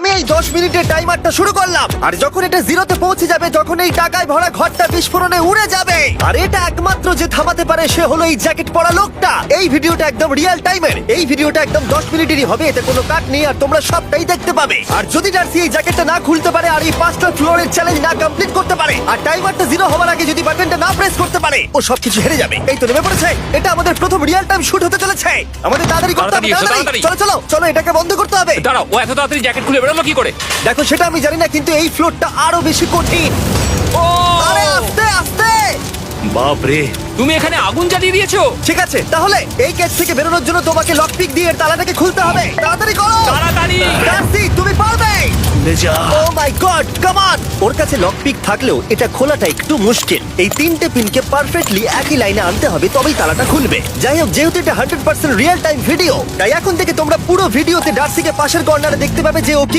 আমি এই 10 মিনিটের টাইমারটা শুরু করলাম, আর যখন এটা জিরোতে পৌঁছে যাবে তখন এই টাকায় ভরা ঘরটা বিস্ফোরণে উড়ে যাবে। আর এটা একমাত্র যে থামাতে পারে সে হলো এই জ্যাকেট পরা লোকটা। এই ভিডিওটা একদম রিয়েল টাইমের, এই ভিডিওটা একদম 10 মিনিটেরই হবে, এতে কোনো কাট নেই আর তোমরা সবটাই দেখতে পাবে। আর যদি ডার্সি এই জ্যাকেটটা না খুলতে পারে আর এই 5টা ফ্লোরের চ্যালেঞ্জ না কমপ্লিট করতে পারে আর টাইমারটা জিরো হওয়ার আগে যদি বাটনটা না প্রেস করতে পারে, ও সবকিছু হেরে যাবে। এই তো নেমে পড়েছে, এটা আমাদের প্রথম রিয়েল টাইম শুট হতে চলেছে। আমাদের তাড়াতাড়ি করতে হবে, তাড়াতাড়ি। চলো চলো চলো, এটাকে বন্ধ করতে হবে। দাঁড়াও, ও এত তাড়াতাড়ি জ্যাকেট খুলে বেরোলো কি করে? দেখো সেটা আমি জানি না, কিন্তু এই ফ্লোরটা আরো বেশি কঠিন। ও আরে আস্তে আস্তে। বাপ রে, তুমি এখানে আগুন জ্বালিয়ে দিয়েছো। ঠিক আছে, তাহলে এই কেস থেকে বেরোনোর জন্য তোমাকে লক পিক দিয়ে এর তালাটাকে খুলতে হবে। তাড়াতাড়ি করো তাড়াতাড়ি। ডার্সি, তুমি পারবে। ও মাই গড, কাম অন। ওর কাছে লক পিক থাকলেও এটা খোলাটা একটু মুশকিল। এই 3টে পিনকে পারফেক্টলি একই লাইনে আনতে হবে, তবেই তালাটা খুলবে। যাই হোক, যেহেতু এটা 100% রিয়েল টাইম ভিডিও, তাই এখন থেকে তোমরা পুরো ভিডিওতে ডার্সিকে পাশের কর্নারে দেখতে পাবে যে ও কি